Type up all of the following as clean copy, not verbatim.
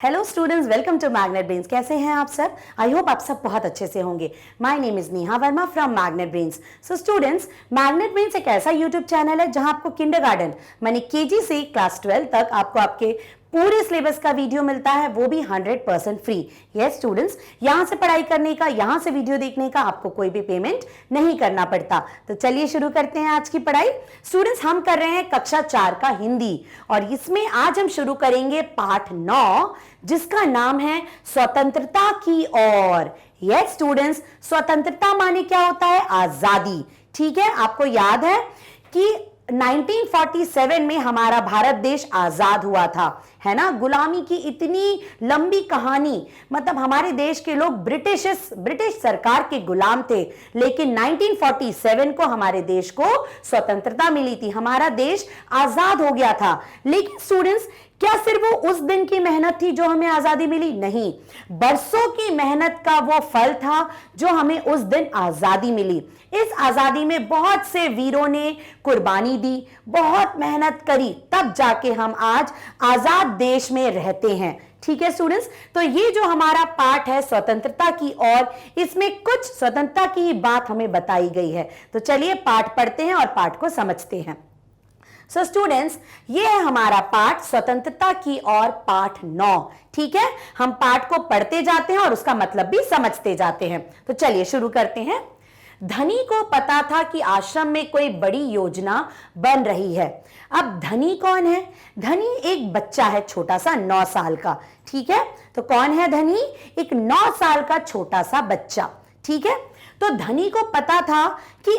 Hello students, welcome to magnet brains. कैसे हैं आप सब? आई होप आप सब बहुत अच्छे से होंगे। My name is Neha Verma from magnet brains. So students, magnet brains एक ऐसा यूट्यूब चैनल है जहां आपको किंडरगार्टन माने केजी से क्लास 12 तक आपको आपके पूरे सिलेबस का वीडियो मिलता है, वो भी 100% फ्री। यस स्टूडेंट्स, यहां से पढ़ाई करने का, यहां से वीडियो देखने का आपको कोई भी पेमेंट नहीं करना पड़ता। तो चलिए शुरू करते हैं आज की पढ़ाई। स्टूडेंट्स, हम कर रहे हैं कक्षा 4 का हिंदी और इसमें आज हम शुरू करेंगे पाठ 9 जिसका नाम है स्वतंत्रता की ओर। यस स्टूडेंट्स, स्वतंत्रता माने क्या होता है? आजादी। ठीक है, आपको याद है कि 1947 में हमारा भारत देश आजाद हुआ था, है ना। गुलामी की इतनी लंबी कहानी, मतलब हमारे देश के लोग ब्रिटिश सरकार के गुलाम थे, लेकिन 1947 को हमारे देश को स्वतंत्रता मिली थी, हमारा देश आजाद हो गया था। लेकिन स्टूडेंट्स, क्या सिर्फ वो उस दिन की मेहनत थी जो हमें आजादी मिली? नहीं, बरसों की मेहनत का वो फल था जो हमें उस दिन आजादी मिली। इस आजादी में बहुत से वीरों ने कुर्बानी दी, बहुत मेहनत करी, तब जाके हम आज आजाद देश में रहते हैं। ठीक है स्टूडेंट्स, तो ये जो हमारा पाठ है स्वतंत्रता की ओर, इसमें कुछ स्वतंत्रता की बात हमें बताई गई है। तो चलिए पाठ पढ़ते हैं और पाठ को समझते हैं। सो स्टूडेंट्स, ये है हमारा पाठ स्वतंत्रता की ओर, पाठ 9। ठीक है, हम पाठ को पढ़ते जाते हैं और उसका मतलब भी समझते जाते हैं। तो चलिए शुरू करते हैं। धनी को पता था कि आश्रम में कोई बड़ी योजना बन रही है। अब धनी कौन है? धनी एक बच्चा है, छोटा सा 9 साल का। ठीक है, तो कौन है धनी? एक 9 साल का छोटा सा बच्चा। ठीक है, तो धनी को पता था कि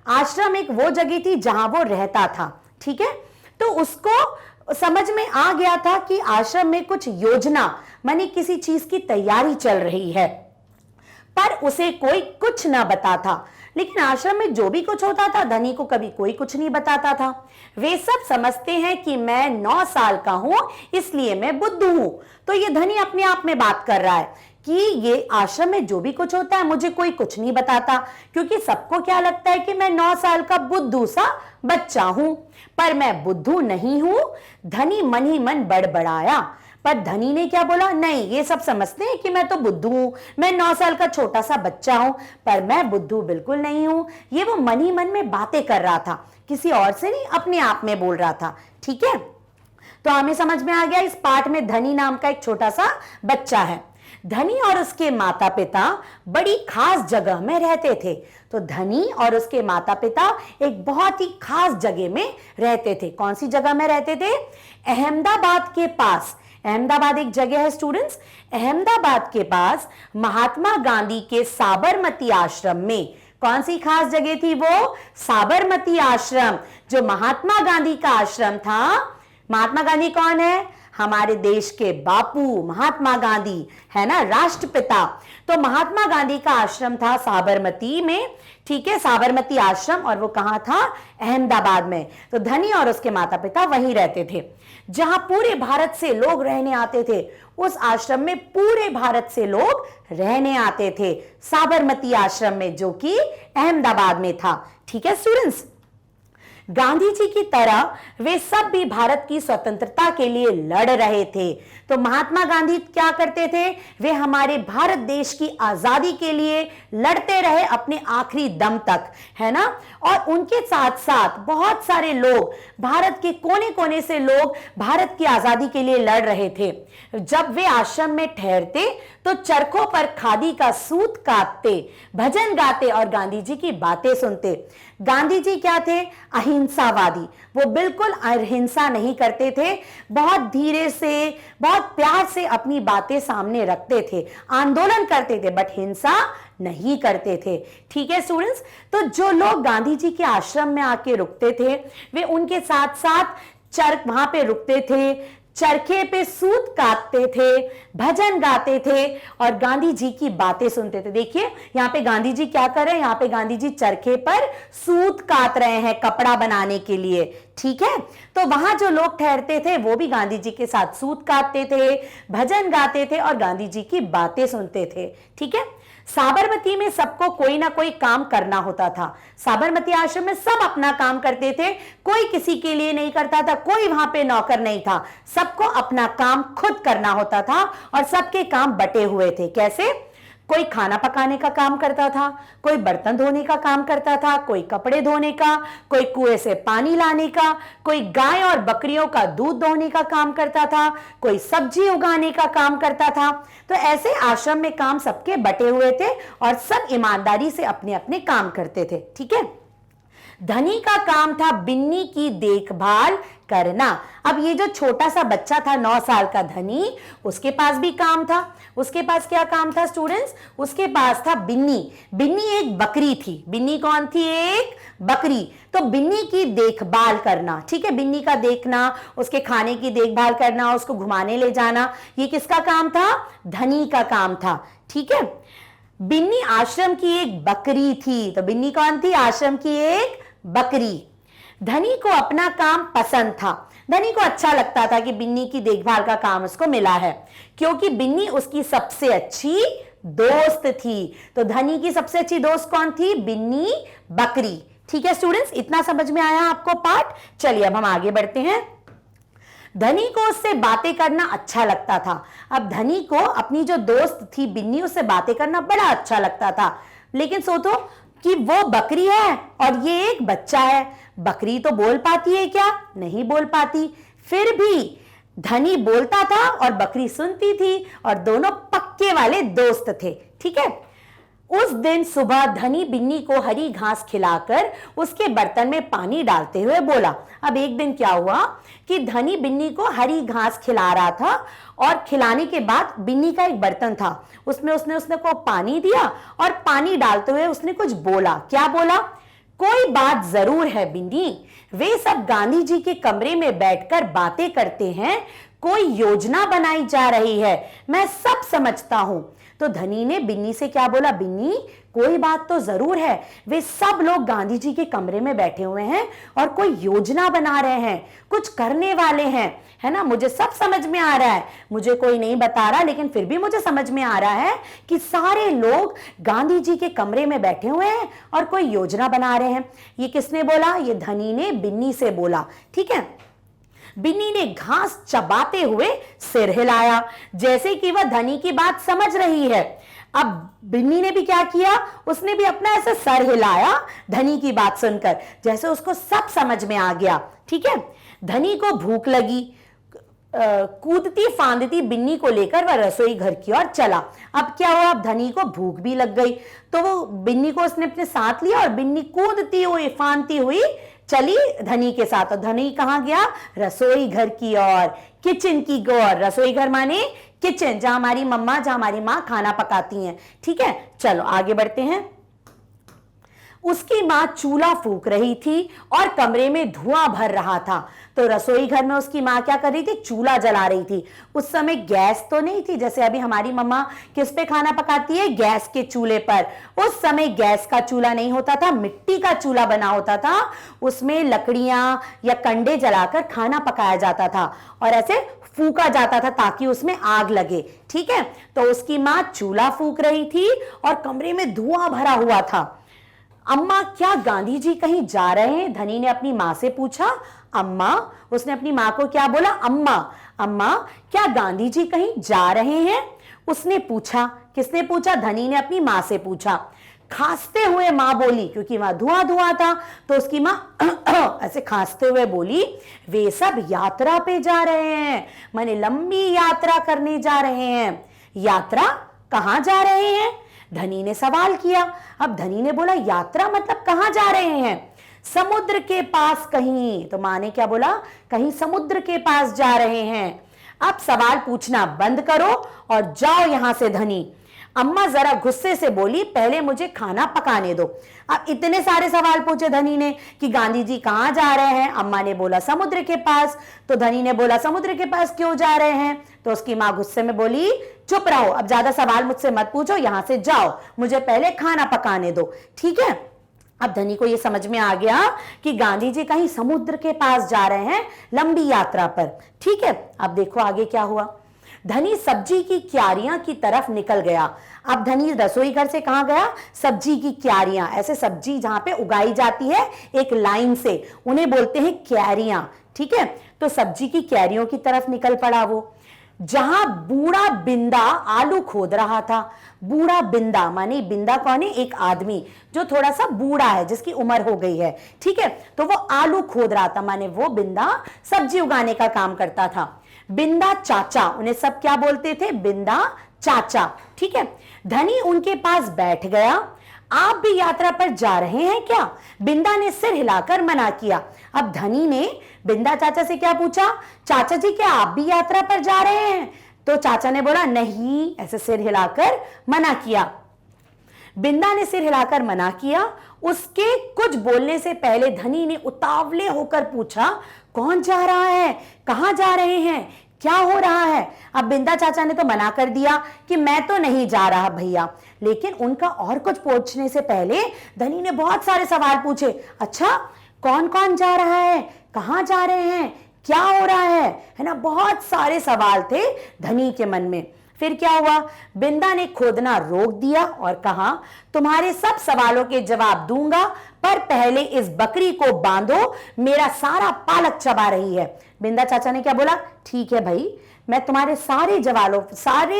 आश्रम एक वो जगह थी जहां वो रहता था। ठीक है, तो उसको समझ में आ गया था कि आश्रम में कुछ योजना माने किसी चीज की तैयारी चल रही है, पर उसे कोई कुछ ना बता था। लेकिन आश्रम में जो भी कुछ होता था, धनी को कभी कोई कुछ नहीं बताता था। वे सब समझते हैं कि मैं 9 साल का हूं, इसलिए मैं बुद्धू हूं। तो ये धनी अपने आप में बात कर रहा है कि ये आश्रम में जो भी कुछ होता है मुझे कोई कुछ नहीं बताता, क्योंकि सबको क्या लगता है कि मैं 9 साल का बुद्धू सा बच्चा हूं, पर मैं बुद्धू नहीं हूं। धनी मन ही मन बड़बड़ाया, पर धनी ने क्या बोला? नहीं, ये सब समझते हैं कि मैं तो बुद्धू हूं, मैं 9 साल का छोटा सा बच्चा हूं, पर मैं बुद्धू बिल्कुल नहीं हूं। ये वो मन ही मन में बातें कर रहा था, किसी और से नहीं, अपने आप में बोल रहा था। ठीक है, तो हमें समझ में आ गया इस पाठ में धनी नाम का एक छोटा सा बच्चा है। धनी और उसके माता पिता बड़ी खास जगह में रहते थे। तो धनी और उसके माता पिता एक बहुत ही खास जगह में रहते थे। कौन सी जगह में रहते थे? अहमदाबाद के पास। अहमदाबाद एक जगह है स्टूडेंट्स। अहमदाबाद के पास महात्मा गांधी के साबरमती आश्रम में। कौन सी खास जगह थी वो? साबरमती आश्रम, जो महात्मा गांधी का आश्रम था। महात्मा गांधी कौन है? हमारे देश के बापू महात्मा गांधी, है ना, राष्ट्रपिता। तो महात्मा गांधी का आश्रम था साबरमती में। ठीक है, साबरमती आश्रम, और वो कहां था? अहमदाबाद में। तो धनी और उसके माता पिता वहीं रहते थे, जहां पूरे भारत से लोग रहने आते थे। उस आश्रम में पूरे भारत से लोग रहने आते थे, साबरमती आश्रम में, जो कि अहमदाबाद में था। ठीक है स्टूडेंट्स, गांधी जी की तरह वे सब भी भारत की स्वतंत्रता के लिए लड़ रहे थे। तो महात्मा गांधी क्या करते थे? वे हमारे भारत देश की आजादी के लिए लड़ते रहे अपने आखिरी दम तक, है ना। और उनके साथ साथ बहुत सारे लोग, भारत के कोने कोने से लोग भारत की आजादी के लिए लड़ रहे थे। जब वे आश्रम में ठहरते तो चरखों पर खादी का सूत काटते, भजन गाते और गांधी जी की बातें सुनते। गांधी जी क्या थे? अहिंसावादी। वो बिल्कुल अहिंसा नहीं करते थे, बहुत धीरे से, बहुत प्यार से अपनी बातें सामने रखते थे, आंदोलन करते थे, बट हिंसा नहीं करते थे। ठीक है स्टूडेंट्स, तो जो लोग गांधी जी के आश्रम में आके रुकते थे, वे उनके साथ साथ वहां पे रुकते थे, चरखे पे सूत काटते थे, भजन गाते थे और गांधी जी की बातें सुनते थे। देखिए यहाँ पे गांधी जी क्या कर रहे हैं? यहाँ पे गांधी जी चरखे पर सूत काट रहे हैं कपड़ा बनाने के लिए। ठीक है, तो वहां जो लोग ठहरते थे वो भी गांधी जी के साथ सूत काटते थे, भजन गाते थे और गांधी जी की बातें सुनते थे। ठीक है, साबरमती में सबको कोई ना कोई काम करना होता था। साबरमती आश्रम में सब अपना काम करते थे, कोई किसी के लिए नहीं करता था, कोई वहां पे नौकर नहीं था, सबको अपना काम खुद करना होता था और सबके काम बटे हुए थे। कैसे? कोई खाना पकाने का काम करता था, कोई बर्तन धोने का काम करता था, कोई कपड़े धोने का, कोई कुएं से पानी लाने का, कोई गाय और बकरियों का दूध दोहने का काम करता था, कोई सब्जी उगाने का काम करता था। तो ऐसे आश्रम में काम सबके बटे हुए थे और सब ईमानदारी से अपने अपने काम करते थे। ठीक है। धनी का काम था बिन्नी की देखभाल करना। अब ये जो छोटा सा बच्चा था 9 साल का धनी, उसके पास भी काम था। उसके पास क्या काम था स्टूडेंट्स? उसके पास था बिन्नी। बिन्नी एक बकरी थी। बिन्नी कौन थी? एक बकरी। तो बिन्नी की देखभाल करना, ठीक है, बिन्नी का देखना, उसके खाने की देखभाल करना, उसको घुमाने ले जाना, ये किसका काम था? धनी का काम था। ठीक है। बिन्नी आश्रम की एक बकरी थी। तो बिन्नी कौन थी? आश्रम की एक बकरी। धनी को अपना काम पसंद था। धनी को अच्छा लगता था कि बिन्नी की देखभाल का काम उसको मिला है, क्योंकि बिन्नी उसकी सबसे अच्छी दोस्त थी। तो धनी की सबसे अच्छी दोस्त कौन थी? बिन्नी बकरी। ठीक है स्टूडेंट्स, इतना समझ में आया आपको पार्ट? चलिए अब हम आगे बढ़ते हैं। धनी को उससे बातें करना अच्छा लगता था। अब धनी को अपनी जो दोस्त थी बिन्नी, उससे बातें करना बड़ा अच्छा लगता था। लेकिन सोचो कि वो बकरी है और ये एक बच्चा है। बकरी तो बोल पाती है क्या? नहीं बोल पाती। फिर भी धनी बोलता था और बकरी सुनती थी और दोनों पक्के वाले दोस्त थे। ठीक है। उस दिन सुबह धनी बिन्नी को हरी घास खिलाकर उसके बर्तन में पानी डालते हुए बोला। अब एक दिन क्या हुआ कि धनी बिन्नी को हरी घास खिला रहा था और खिलाने के बाद बिन्नी का एक बर्तन था, उसमें उसने को पानी दिया और पानी डालते हुए उसने कुछ बोला। क्या बोला? कोई बात जरूर है बिन्नी, वे सब गांधी जी के कमरे में बैठकर बातें करते हैं, कोई योजना बनाई जा रही है, मैं सब समझता हूं। तो धनी ने बिन्नी से क्या बोला? बिन्नी, कोई बात तो जरूर है, वे सब लोग गांधी जी के कमरे में बैठे हुए हैं और कोई योजना बना रहे हैं, कुछ करने वाले हैं, है ना? मुझे सब समझ में आ रहा है, मुझे कोई नहीं बता रहा, लेकिन फिर भी मुझे समझ में आ रहा है कि सारे लोग गांधी जी के कमरे में बैठे हुए हैं और कोई योजना बना रहे हैं। ये किसने बोला? ये धनी ने बिन्नी से बोला। ठीक है। बिन्नी ने घास चबाते हुए सिर हिलाया, जैसे कि वह धनी की बात समझ रही है। अब बिन्नी ने भी क्या किया? उसने भी अपना ऐसे सर हिलाया धनी की बात सुनकर, जैसे उसको सब समझ में आ गया। ठीक है। धनी को भूख लगी। कूदती फांदती बिन्नी को लेकर वह रसोई घर की ओर चला। अब क्या हुआ? अब धनी को भूख भी लग गई, तो वो बिन्नी को उसने अपने साथ लिया और बिन्नी कूदती हुई फांदती हुई चली धनी के साथ। और धनी कहां गया? रसोई घर की ओर, किचन की ओर। रसोई घर माने किचन, जहां हमारी मम्मा, जहां हमारी माँ खाना पकाती हैं। ठीक है। चलो आगे बढ़ते हैं। उसकी मां चूल्हा फूंक रही थी और कमरे में धुआं भर रहा था। तो रसोई घर में उसकी मां क्या कर रही थी? चूल्हा जला रही थी। उस समय गैस तो नहीं थी, जैसे अभी हमारी मम्मा किस पे खाना पकाती है? गैस के चूल्हे पर। उस समय गैस का चूल्हा नहीं होता था, मिट्टी का चूल्हा बना होता था, उसमें लकड़ियां या कंडे जलाकर खाना पकाया जाता था और ऐसे फूका जाता था ताकि उसमें आग लगे। ठीक है। तो उसकी मां चूल्हा फूंक रही थी और कमरे में धुआं भरा हुआ था। अम्मा, क्या गांधी जी कहीं जा रहे हैं? धनी ने अपनी मां से पूछा। अम्मा, उसने अपनी मां को क्या बोला? अम्मा। अम्मा, क्या गांधी जी कहीं जा रहे हैं? उसने पूछा। किसने पूछा? धनी ने अपनी मां से पूछा। खांसते हुए मां बोली, क्योंकि वहां धुआं धुआं था, तो उसकी मां ऐसे खांसते हुए बोली, वे सब यात्रा पे जा रहे हैं, माने लंबी यात्रा करने जा रहे हैं। यात्रा? कहां जा रहे हैं? धनी ने सवाल किया। अब धनी ने बोला, यात्रा मतलब कहां जा रहे हैं? समुद्र के पास कहीं। तो मां ने क्या बोला? कहीं समुद्र के पास जा रहे हैं। अब सवाल पूछना बंद करो और जाओ यहां से धनी। अम्मा जरा गुस्से से बोली, पहले मुझे खाना पकाने दो। अब इतने सारे सवाल पूछे धनी ने कि गांधी जी कहां जा रहे हैं। अम्मा ने बोला समुद्र के पास। तो धनी ने बोला, समुद्र के पास क्यों जा रहे हैं? तो उसकी मां गुस्से में बोली, चुप रहो, अब ज्यादा सवाल मुझसे मत पूछो, यहां से जाओ, मुझे पहले खाना पकाने दो। ठीक है। अब धनी को यह समझ में आ गया कि गांधी जी कहीं समुद्र के पास जा रहे हैं लंबी यात्रा पर। ठीक है। अब देखो आगे क्या हुआ। धनी सब्जी की क्यारियां की तरफ निकल गया। अब धनी रसोई घर से कहां गया? सब्जी की क्यारियां, ऐसे सब्जी जहां पे उगाई जाती है एक लाइन से, उन्हें बोलते हैं क्यारियां। ठीक है, तो सब्जी की क्यारियों की तरफ निकल पड़ा वो, जहां बूढ़ा बिंदा आलू खोद रहा था। बूढ़ा बिंदा माने बिंदा कौन है? एक आदमी जो थोड़ा सा बूढ़ा है, जिसकी उम्र हो गई है। ठीक है, तो वो आलू खोद रहा था, माने वो बिंदा सब्जी उगाने का काम करता था। बिंदा चाचा, उन्हें सब क्या बोलते थे? बिंदा चाचा। ठीक है, धनी उनके पास बैठ गया। आप भी यात्रा पर जा रहे हैं क्या? बिंदा ने सिर हिलाकर मना किया। अब धनी ने बिंदा चाचा से क्या पूछा? चाचा जी, क्या आप भी यात्रा पर जा रहे हैं? तो चाचा ने बोला नहीं, ऐसे सिर हिलाकर मना किया। बिंदा ने सिर हिलाकर मना किया। उसके कुछ बोलने से पहले धनी ने उतावले होकर पूछा, कौन जा रहा है? कहां जा रहे हैं? क्या हो रहा है? अब बिंदा चाचा ने तो मना कर दिया कि मैं तो नहीं जा रहा भैया, लेकिन उनका और कुछ पूछने से पहले धनी ने बहुत सारे सवाल पूछे। अच्छा, कौन कौन जा रहा है? कहां जा रहे हैं? क्या हो रहा है ना? बहुत सारे सवाल थे धनी के मन में। फिर क्या हुआ? बिंदा ने खोदना रोक दिया और कहा, तुम्हारे सब सवालों के जवाब दूंगा, पर पहले इस बकरी को बांधो, मेरा सारा पालक चबा रही है। बिंदा चाचा ने क्या बोला? ठीक है भाई, मैं तुम्हारे सारे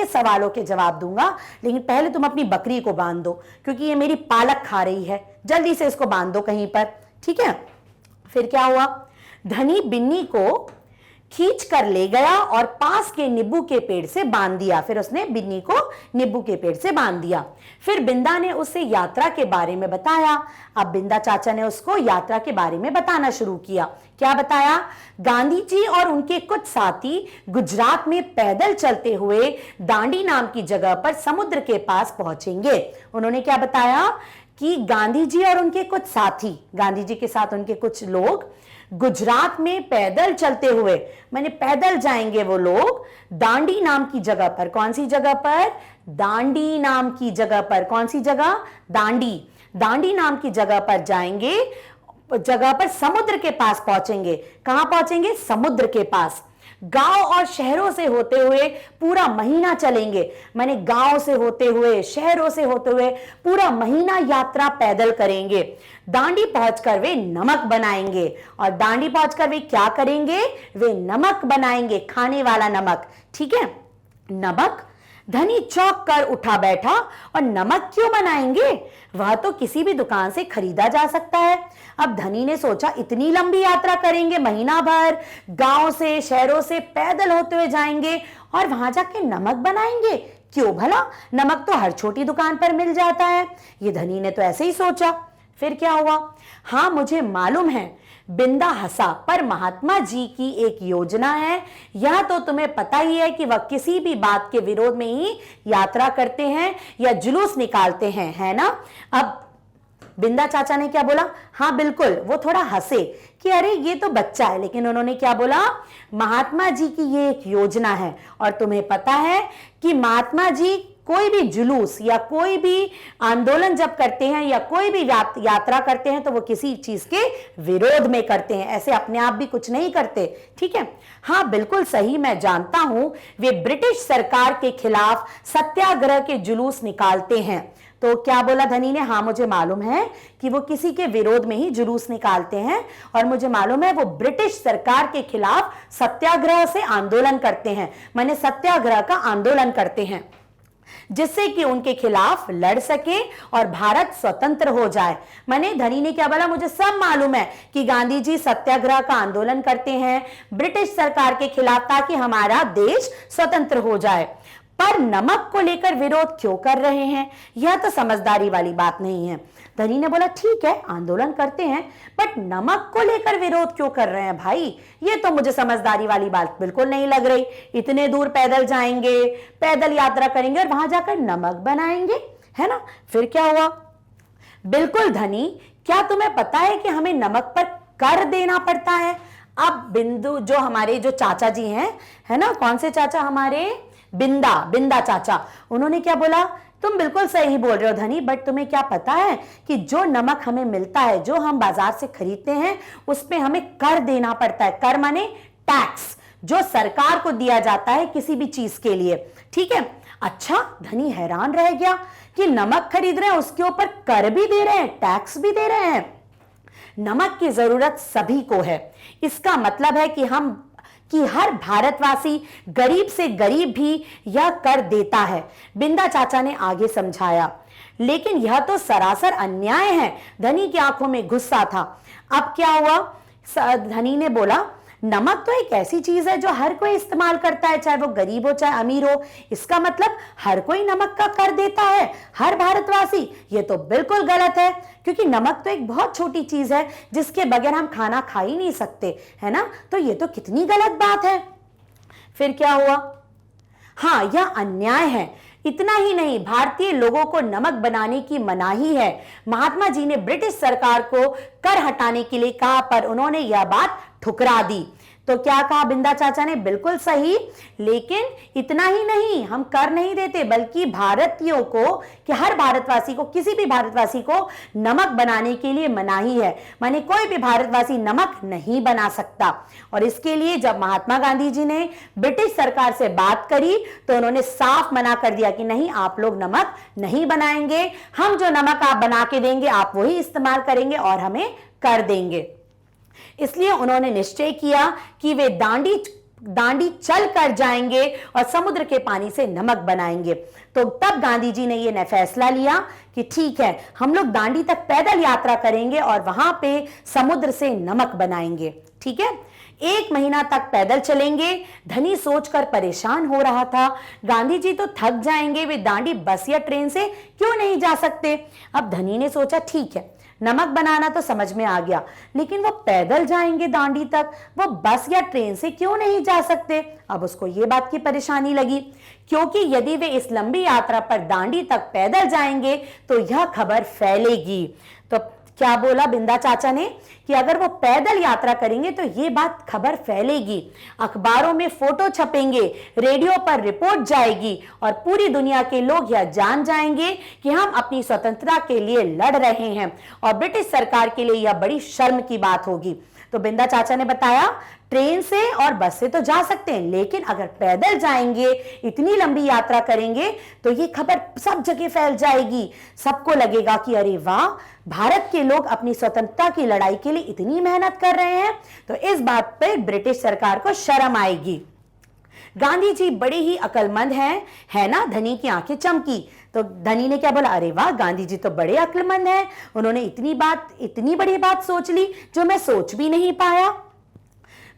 सवालों के जवाब दूंगा, लेकिन पहले तुम अपनी बकरी को बांध दो, क्योंकि ये मेरी पालक खा रही है, जल्दी से इसको बांध दो कहीं पर। ठीक है, फिर क्या हुआ? धनी बिन्नी को खींच कर ले गया और पास के नींबू के पेड़ से बांध दिया। फिर उसने बिन्नी को नींबू के पेड़ से बांध दिया। फिर बिंदा ने उसे यात्रा के बारे में बताया। अब बिंदा चाचा ने उसको यात्रा के बारे में बताना शुरू किया। क्या बताया? गांधी जी और उनके कुछ साथी गुजरात में पैदल चलते हुए दांडी नाम की जगह पर समुद्र के पास पहुंचेंगे। उन्होंने क्या बताया कि गांधी जी और उनके कुछ साथी, गांधी जी के साथ उनके कुछ लोग गुजरात में पैदल चलते हुए, माने पैदल जाएंगे वो लोग दांडी नाम की जगह पर। कौन सी जगह पर? दांडी नाम की जगह पर। कौन सी जगह? दांडी। दांडी नाम की जगह पर जाएंगे, जगह पर समुद्र के पास पहुंचेंगे। कहां पहुंचेंगे? समुद्र के पास। गांव और शहरों से होते हुए पूरा महीना चलेंगे, माने गांव से होते हुए, शहरों से होते हुए पूरा महीना यात्रा पैदल करेंगे। दांडी पहुंचकर वे नमक बनाएंगे, और दांडी पहुंचकर वे क्या करेंगे? वे नमक बनाएंगे, खाने वाला नमक। ठीक है, नमक। धनी चौंक कर उठा बैठा, और नमक क्यों बनाएंगे? वह तो किसी भी दुकान से खरीदा जा सकता है। अब धनी ने सोचा, इतनी लंबी यात्रा करेंगे, महीना भर गांव से शहरों से पैदल होते हुए जाएंगे और वहां जाके नमक बनाएंगे, क्यों भला? नमक तो हर छोटी दुकान पर मिल जाता है। ये धनी ने तो ऐसे ही सोचा। फिर क्या हुआ? हाँ, मुझे मालूम है। बिंदा हंसा, पर महात्मा जी की एक योजना है, यह तो तुम्हें पता ही है कि वह किसी भी बात के विरोध में ही यात्रा करते हैं या जुलूस निकालते हैं, है ना? अब बिंदा चाचा ने क्या बोला? हाँ बिल्कुल। वो थोड़ा हंसे कि अरे ये तो बच्चा है, लेकिन उन्होंने क्या बोला? महात्मा जी की ये एक योजना है, और तुम्हें पता है कि महात्मा जी कोई भी जुलूस या कोई भी आंदोलन जब करते हैं या कोई भी यात्रा करते हैं तो वो किसी चीज के विरोध में करते हैं, ऐसे अपने आप भी कुछ नहीं करते। ठीक है, हाँ बिल्कुल सही, मैं जानता हूं वे ब्रिटिश सरकार के खिलाफ सत्याग्रह के जुलूस निकालते हैं। तो क्या बोला धनी ने? हाँ मुझे मालूम है कि वो किसी के विरोध में ही जुलूस निकालते हैं, और मुझे मालूम है वो ब्रिटिश सरकार के खिलाफ सत्याग्रह से आंदोलन करते हैं, माने सत्याग्रह का आंदोलन करते हैं, जिससे कि उनके खिलाफ लड़ सके और भारत स्वतंत्र हो जाए। माने धनी ने क्या बोला? मुझे सब मालूम है कि गांधी जी सत्याग्रह का आंदोलन करते हैं ब्रिटिश सरकार के खिलाफ, ताकि हमारा देश स्वतंत्र हो जाए, पर नमक को लेकर विरोध क्यों कर रहे हैं? यह तो समझदारी वाली बात नहीं है। धनी ने बोला, ठीक है आंदोलन करते हैं, बट नमक को लेकर विरोध क्यों कर रहे हैं भाई? ये तो मुझे समझदारी वाली बात बिल्कुल नहीं लग रही। इतने दूर पैदल जाएंगे, पैदल यात्रा करेंगे और वहां जाकर नमक बनाएंगे, है ना? फिर क्या हुआ? बिल्कुल धनी, क्या तुम्हें पता है कि हमें नमक पर कर देना पड़ता है? अब बिंदु जो हमारे जो चाचा जी हैं, है ना, कौन से चाचा? हमारे बिंदा चाचा, उन्होंने क्या बोला? तुम बिल्कुल सही बोल रहे हो धनी, बट तुम्हें क्या पता है कि जो नमक हमें मिलता है, जो हम बाजार से खरीदते हैं, उस पे हमें कर देना पड़ता है। कर माने टैक्स। जो सरकार को दिया जाता है किसी भी चीज के लिए। ठीक है। अच्छा, धनी हैरान रह गया कि नमक खरीद रहे हैं, उसके ऊपर कर भी दे रहे हैं, टैक्स भी दे रहे हैं। नमक की जरूरत सभी को है। इसका मतलब है कि हर भारतवासी, गरीब से गरीब भी यह कर देता है। बिंदा चाचा ने आगे समझाया, लेकिन यह तो सरासर अन्याय है। धनी की आंखों में गुस्सा था। अब क्या हुआ? धनी ने बोला, नमक तो एक ऐसी चीज है जो हर कोई इस्तेमाल करता है, चाहे वो गरीब हो चाहे अमीर हो। इसका मतलब हर कोई नमक का कर देता है, हर भारतवासी। ये तो बिल्कुल गलत है, क्योंकि नमक तो एक बहुत छोटी चीज है जिसके बगैर हम खाना खा ही नहीं सकते, है ना? तो ये तो कितनी गलत बात है। फिर क्या हुआ? हाँ, यह अन्याय है। इतना ही नहीं, भारतीय लोगों को नमक बनाने की मनाही है। महात्मा जी ने ब्रिटिश सरकार को कर हटाने के लिए कहा, पर उन्होंने यह बात ठुकरा दी। तो क्या कहा बिंदा चाचा ने? बिल्कुल सही। लेकिन इतना ही नहीं, हम कर नहीं देते, बल्कि भारतीयों को, कि हर भारतवासी को, किसी भी भारतवासी को नमक बनाने के लिए मनाही है। माने कोई भी भारतवासी नमक नहीं बना सकता। और इसके लिए जब महात्मा गांधी जी ने ब्रिटिश सरकार से बात करी तो उन्होंने साफ मना कर दिया कि नहीं, आप लोग नमक नहीं बनाएंगे। हम जो नमक आप बना के देंगे आप वही इस्तेमाल करेंगे और हमें कर देंगे। इसलिए उन्होंने निश्चय किया कि वे दांडी चल कर जाएंगे और समुद्र के पानी से नमक बनाएंगे। तो तब गांधी जी ने यह फैसला लिया कि ठीक है, हम लोग दांडी तक पैदल यात्रा करेंगे और वहां पे समुद्र से नमक बनाएंगे। ठीक है। 1 महीना तक पैदल चलेंगे। धनी सोचकर परेशान हो रहा था, गांधी जी तो थक जाएंगे, वे दांडी बस या ट्रेन से क्यों नहीं जा सकते। अब धनी ने सोचा, ठीक है, नमक बनाना तो समझ में आ गया, लेकिन वो पैदल जाएंगे दांडी तक, वो बस या ट्रेन से क्यों नहीं जा सकते। अब उसको ये बात की परेशानी लगी, क्योंकि यदि वे इस लंबी यात्रा पर दांडी तक पैदल जाएंगे तो यह खबर फैलेगी। तो क्या बोला बिंदा चाचा ने कि अगर वो पैदल यात्रा करेंगे तो ये बात खबर फैलेगी, अखबारों में फोटो छपेंगे, रेडियो पर रिपोर्ट जाएगी और पूरी दुनिया के लोग यह जान जाएंगे कि हम अपनी स्वतंत्रता के लिए लड़ रहे हैं और ब्रिटिश सरकार के लिए यह बड़ी शर्म की बात होगी। तो बिंदा चाचा ने बताया, ट्रेन से और बस से तो जा सकते हैं, लेकिन अगर पैदल जाएंगे, इतनी लंबी यात्रा करेंगे तो ये खबर सब जगह फैल जाएगी। सबको लगेगा कि अरे वाह, भारत के लोग अपनी स्वतंत्रता की लड़ाई के लिए इतनी मेहनत कर रहे हैं। तो इस बात पर ब्रिटिश सरकार को शर्म आएगी। गांधी जी बड़े ही अक्लमंद हैं, है ना? धनी की आंखें चमकी। तो धनी ने क्या बोला? अरे वाह, गांधी जी तो बड़े अक्लमंद हैं, उन्होंने इतनी बड़ी बात सोच ली जो मैं सोच भी नहीं पाया।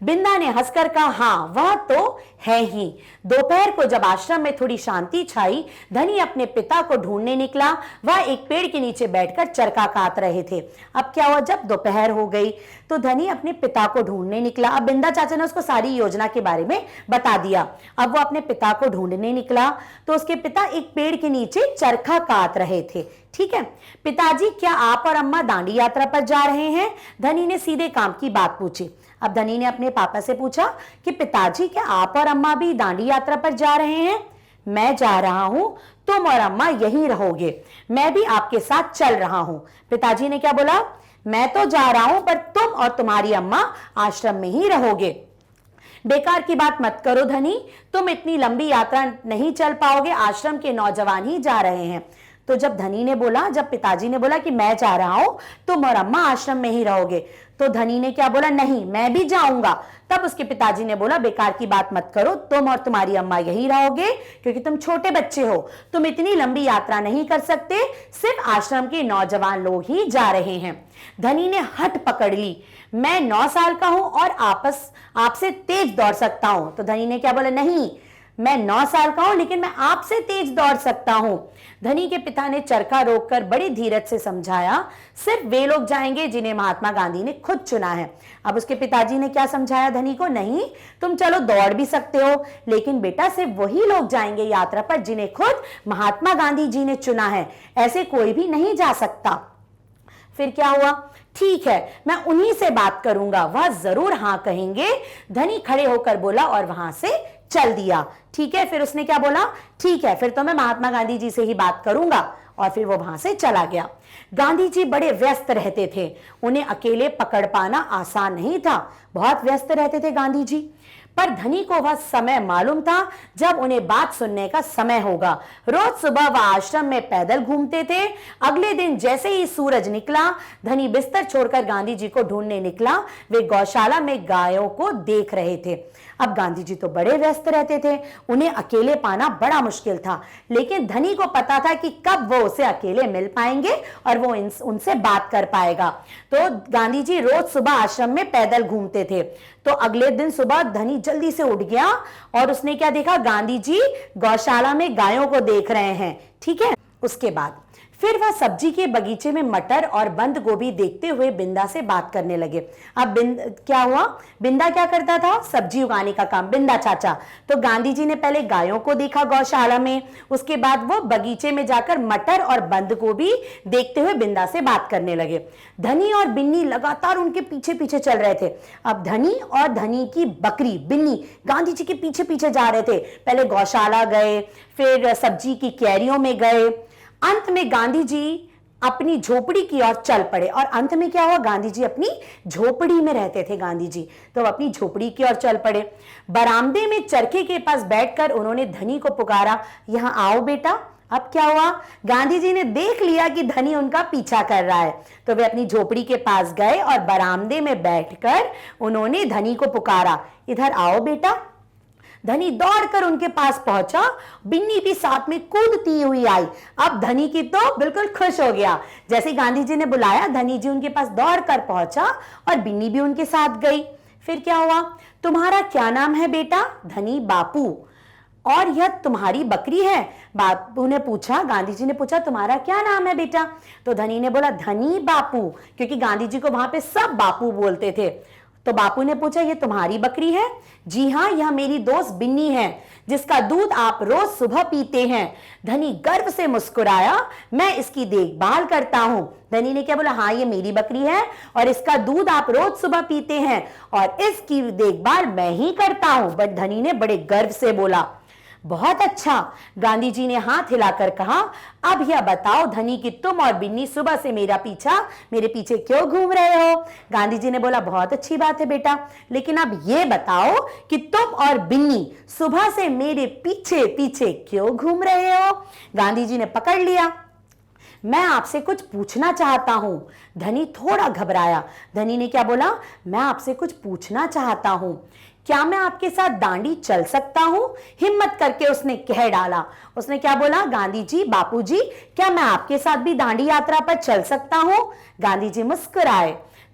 बिंदा ने हंसकर कहा, हाँ, वह तो है ही। दोपहर को जब आश्रम में थोड़ी शांति छाई, धनी अपने पिता को ढूंढने निकला। वह एक पेड़ के नीचे बैठकर चरखा काट रहे थे। अब क्या हुआ, जब दोपहर हो गई तो धनी अपने पिता को ढूंढने निकला। अब बिंदा चाचा ने उसको सारी योजना के बारे में बता दिया। अब वो अपने पिता को ढूंढने निकला तो उसके पिता एक पेड़ के नीचे चरखा काट रहे थे। ठीक है। पिताजी, क्या आप और अम्मा दांडी यात्रा पर जा रहे हैं? धनी ने सीधे काम की बात पूछी। अब धनी ने अपने पापा से पूछा कि पिताजी, क्या आप और अम्मा भी दांडी यात्रा पर जा रहे हैं? मैं जा रहा हूं, तुम और अम्मा यहीं रहोगे, मैं भी आपके साथ चल रहा हूं। पिताजी ने क्या बोला? मैं तो जा रहा हूं, पर तुम और तुम्हारी अम्मा आश्रम में ही रहोगे। बेकार की बात मत करो धनी, तुम इतनी लंबी यात्रा नहीं चल पाओगे, आश्रम के नौजवान ही जा रहे हैं। तो जब पिताजी ने बोला कि मैं जा रहा हूं, तुम और अम्मा आश्रम में ही रहोगे, तो धनी ने क्या बोला? नहीं, मैं भी जाऊंगा। तब उसके पिताजी ने बोला, बेकार की बात मत करो, तुम और तुम्हारी अम्मा यही रहोगे, क्योंकि तुम छोटे बच्चे हो, तुम इतनी लंबी यात्रा नहीं कर सकते, सिर्फ आश्रम के नौजवान लोग ही जा रहे हैं। धनी ने हट पकड़ ली, मैं 9 साल का हूं और आपसे तेज दौड़ सकता हूं। तो धनी ने क्या बोला? नहीं, मैं 9 साल का हूं, लेकिन मैं आपसे तेज दौड़ सकता हूं। धनी के पिता ने चरखा रोककर बड़ी धीरज से समझाया, सिर्फ वे लोग जाएंगे जिन्हें महात्मा गांधी ने खुद चुना है। अब उसके पिताजी ने क्या समझाया धनी को? नहीं, तुम चलो दौड़ भी सकते हो, लेकिन बेटा सिर्फ वही लोग जाएंगे यात्रा पर जिन्हें खुद महात्मा गांधी जी ने चुना है, ऐसे कोई भी नहीं जा सकता। फिर क्या हुआ? ठीक है, मैं उन्हीं से बात करूंगा, वह जरूर हाँ कहेंगे। धनी खड़े होकर बोला और वहां से चल दिया। ठीक है। फिर उसने क्या बोला? ठीक है, फिर तो मैं महात्मा गांधी जी से ही बात करूंगा, और फिर वो वहां से चला गया। गांधी जी बड़े व्यस्त रहते थे, उन्हें अकेले पकड़ पाना आसान नहीं था, बहुत व्यस्त रहते थे गांधी जी। पर धनी को वह समय मालूम था जब उन्हें बात सुनने का समय होगा। रोज सुबह वह आश्रम में पैदल घूमते थे। अगले दिन जैसे ही सूरज निकला, धनी बिस्तर छोड़कर गांधी जी को ढूंढने निकला। वे गौशाला में गायों को देख रहे थे। अब गांधी जी तो बड़े व्यस्त रहते थे, उन्हें अकेले पाना बड़ा मुश्किल था, लेकिन धनी को पता था कि कब वो उसे अकेले मिल पाएंगे और वो उनसे बात कर पाएगा। तो गांधी जी रोज सुबह आश्रम में पैदल घूमते थे। तो अगले दिन सुबह धनी जल्दी से उठ गया और उसने क्या देखा, गांधी जी गौशाला में गायों को देख रहे हैं। ठीक है, उसके बाद फिर वह सब्जी के बगीचे में मटर और बंद गोभी देखते हुए बिंदा से बात करने लगे। अब क्या हुआ, बिंदा क्या करता था, सब्जी उगाने का काम, बिंदा चाचा। तो गांधी जी ने पहले गायों को देखा गौशाला में, उसके बाद वो बगीचे में जाकर मटर और बंद गोभी देखते हुए बिंदा से बात करने लगे। धनी और बिन्नी लगातार उनके पीछे पीछे चल रहे थे। अब धनी और धनी की बकरी बिन्नी गांधी जी के पीछे पीछे जा रहे थे। पहले गौशाला गए, फिर सब्जी की क्यारियों में गए। अंत में गांधी जी अपनी झोपड़ी की ओर चल पड़े। और अंत में क्या हुआ, गांधी जी अपनी झोपड़ी में रहते थे गांधी जी, तो अपनी झोपड़ी की ओर चल पड़े। बरामदे में चरखे के पास बैठकर उन्होंने धनी को पुकारा, यहां आओ बेटा। अब क्या हुआ, गांधी जी ने देख लिया कि धनी उनका पीछा कर रहा है, तो वे अपनी झोपड़ी के पास गए और बरामदे में बैठकर उन्होंने धनी को पुकारा, इधर आओ बेटा। धनी दौड़कर उनके पास पहुंचा, बिन्नी भी साथ में कूदती हुई आई। अब धनी की तो बिल्कुल खुश हो गया। जैसे गांधी जी ने बुलाया, धनी जी उनके पास दौड़कर पहुंचा और बिन्नी भी उनके साथ गई। फिर क्या हुआ, तुम्हारा क्या नाम है बेटा? धनी, बापू। और यह तुम्हारी बकरी है? बापू ने पूछा, गांधी जी ने पूछा तुम्हारा क्या नाम है बेटा? तो धनी ने बोला धनी बापू, क्योंकि गांधी जी को वहां पे सब बापू बोलते थे। तो बापू ने पूछा ये तुम्हारी बकरी है? जी हाँ, यह मेरी दोस्त बिन्नी है, जिसका दूध आप रोज सुबह पीते हैं। धनी गर्व से मुस्कुराया, मैं इसकी देखभाल करता हूं। धनी ने क्या बोला, हाँ ये मेरी बकरी है और इसका दूध आप रोज सुबह पीते हैं और इसकी देखभाल मैं ही करता हूं। बट धनी ने बड़े गर्व से बोला, बहुत अच्छा। गांधी जी ने हाथ हिलाकर कहा, अब यह बताओ धनी कि तुम और बिन्नी सुबह से मेरे पीछे क्यों घूम रहे हो? गांधी जी ने बोला, बहुत अच्छी बात है बेटा, लेकिन अब यह बताओ कि तुम और बिन्नी सुबह से मेरे पीछे पीछे क्यों घूम रहे हो? गांधी जी ने पकड़ लिया, मैं आपसे कुछ पूछना चाहता हूं। धनी थोड़ा घबराया। धनी ने क्या बोला, मैं आपसे कुछ पूछना चाहता हूं, क्या मैं आपके साथ दांडी चल सकता हूं? हिम्मत करके उसने कह डाला। उसने क्या बोला, गांधी जी, बापूजी, क्या मैं आपके साथ भी दांडी यात्रा पर चल सकता हूं? गांधी जी मुस्कुराए,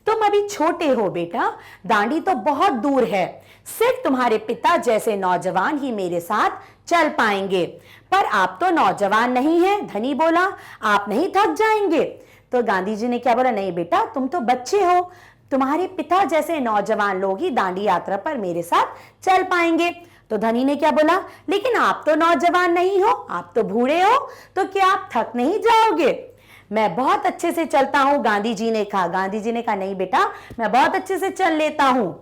तुम अभी छोटे हो बेटा, दांडी तो बहुत दूर है, सिर्फ तुम्हारे पिता जैसे नौजवान ही मेरे साथ चल पाएंगे। पर आप तो नौजवान नहीं हैं, धनी बोला, आप नहीं थक जाएंगे? तो गांधी जी ने क्या बोला, नहीं बेटा, तुम तो बच्चे हो, तुम्हारे पिता जैसे नौजवान लोग ही दांडी यात्रा पर मेरे साथ चल पाएंगे। तो धनी ने क्या बोला, लेकिन आप तो नौजवान नहीं हो, आप तो बूढ़े हो, तो क्या आप थक नहीं जाओगे? मैं बहुत अच्छे से चलता हूं, गांधी जी ने कहा। गांधी जी ने कहा, नहीं बेटा, मैं बहुत अच्छे से चल लेता हूं,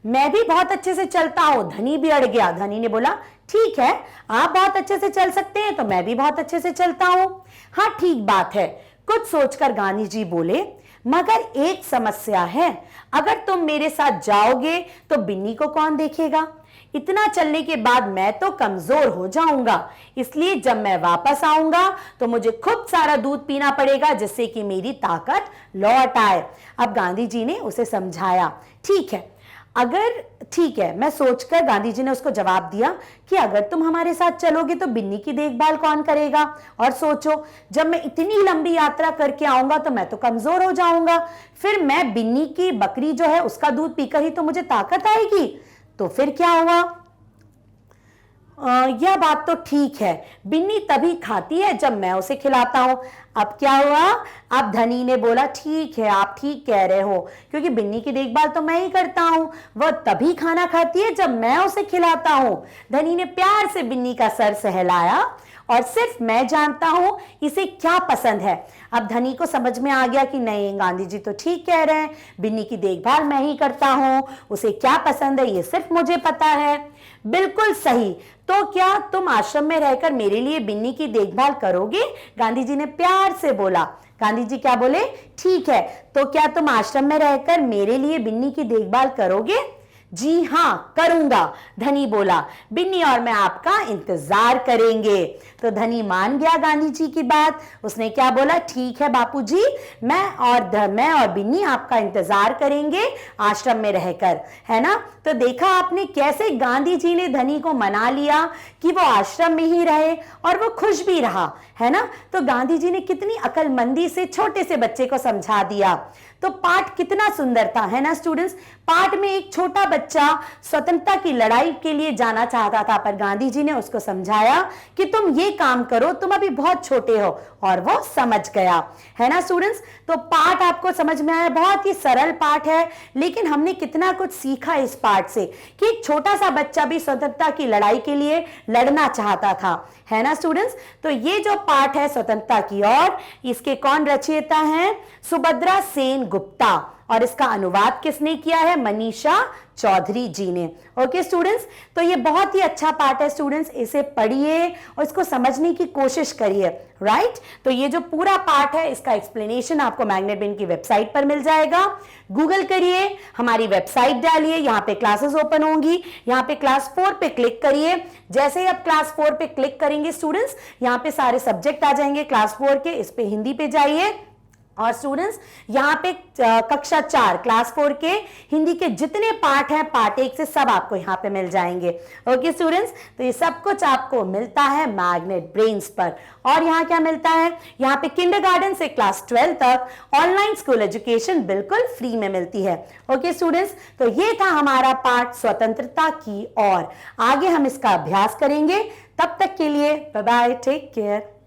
मैं भी बहुत अच्छे से चलता हूं। धनी भी अड़ गया। धनी ने बोला, ठीक है, आप बहुत अच्छे से चल सकते हैं तो मैं भी बहुत अच्छे से चलता हूं। हाँ ठीक बात है। कुछ सोचकर गांधी जी बोले, मगर एक समस्या है, अगर तुम मेरे साथ जाओगे तो बिन्नी को कौन देखेगा? इतना चलने के बाद मैं तो कमजोर हो जाऊंगा, इसलिए जब मैं वापस आऊंगा तो मुझे खूब सारा दूध पीना पड़ेगा, जिससे कि मेरी ताकत लौट आए। अब गांधी जी ने उसे समझाया, ठीक है, मैं सोचकर गांधी जी ने उसको जवाब दिया कि अगर तुम हमारे साथ चलोगे तो बिन्नी की देखभाल कौन करेगा? और सोचो, जब मैं इतनी लंबी यात्रा करके आऊंगा तो मैं तो कमजोर हो जाऊंगा, फिर मैं बिन्नी की बकरी जो है उसका दूध पीकर ही तो मुझे ताकत आएगी। तो फिर क्या हुआ, यह बात तो ठीक है, बिन्नी तभी खाती है जब मैं उसे खिलाता हूं। अब क्या हुआ, अब धनी ने बोला, ठीक है, आप ठीक कह रहे हो, क्योंकि बिन्नी की देखभाल तो मैं ही करता हूं, वह तभी खाना खाती है जब मैं उसे खिलाता हूं। धनी ने प्यार से बिन्नी का सर सहलाया, और सिर्फ मैं जानता हूं इसे क्या पसंद है। अब धनी को समझ में आ गया कि नहीं, गांधी जी तो ठीक कह रहे हैं, बिन्नी की देखभाल मैं ही करता हूं, उसे क्या पसंद है ये सिर्फ मुझे पता है। बिल्कुल सही, तो क्या तुम आश्रम में रहकर मेरे लिए बिन्नी की देखभाल करोगे? गांधी जी ने प्यार से बोला। गांधी जी क्या बोले, ठीक है, तो क्या तुम आश्रम में रहकर मेरे लिए बिन्नी की देखभाल करोगे? जी हाँ करूंगा, धनी बोला। बिन्नी और मैं आपका इंतजार करेंगे। तो धनी मान गया गांधी जी की बात। उसने क्या बोला, ठीक है बापूजी, मैं और बिन्नी आपका इंतजार करेंगे आश्रम में रहकर, है ना। तो देखा आपने कैसे गांधी जी ने धनी को मना लिया कि वो आश्रम में ही रहे और वो खुश भी रहा, है ना। तो गांधी जी ने कितनी अकलमंदी से छोटे से बच्चे को समझा दिया। तो पाठ कितना सुंदर था, है ना स्टूडेंट्स। पाठ में एक छोटा बच्चा स्वतंत्रता की लड़ाई के लिए जाना चाहता था, पर गांधी जी ने उसको समझाया कि तुम ये काम करो, तुम अभी बहुत छोटे हो, और वो समझ गया, है ना स्टूडेंट्स। तो पाठ आपको समझ में आया, बहुत ही सरल पाठ है, लेकिन हमने कितना कुछ सीखा इस पाठ से कि एक छोटा सा बच्चा भी स्वतंत्रता की लड़ाई के लिए लड़ना चाहता था, है ना स्टूडेंट्स। तो ये जो पाठ है स्वतंत्रता की ओर, इसके कौन रचयिता हैं, सुभद्रा सेन गुप्ता, और इसका अनुवाद किसने किया है, मनीषा चौधरी जी ने। ओके स्टूडेंट्स, तो ये बहुत ही अच्छा पाठ है स्टूडेंट्स, इसे पढ़िए और इसको समझने की कोशिश करिए, राइट। तो ये जो पूरा पाठ है इसका एक्सप्लेनेशन आपको मैग्नेट ब्रेन की वेबसाइट पर मिल जाएगा। गूगल करिए, हमारी वेबसाइट डालिए, यहाँ पे क्लासेस ओपन होंगी, यहाँ पे क्लास 4 पे क्लिक करिए। जैसे ही आप क्लास 4 पे क्लिक करेंगे स्टूडेंट्स, यहाँ पे सारे सब्जेक्ट आ जाएंगे क्लास 4 के, इस पे हिंदी पे जाइए, और स्टूडेंट्स यहाँ पे कक्षा 4 क्लास 4 के हिंदी के जितने पाठ हैं, पार्ट 1 से सब आपको यहाँ पे मिल जाएंगे। ओके स्टूडेंट्स, तो ये सब कुछ आपको मिलता है मैग्नेट ब्रेन्स पर। और यहाँ क्या मिलता है, यहाँ पे किंडरगार्टन से क्लास 12 तक ऑनलाइन स्कूल एजुकेशन बिल्कुल फ्री में मिलती है। ओके स्टूडेंट्स, तो ये था हमारा पाठ स्वतंत्रता की ओर। आगे हम इसका अभ्यास करेंगे, तब तक के लिए बाय बाय, टेक केयर।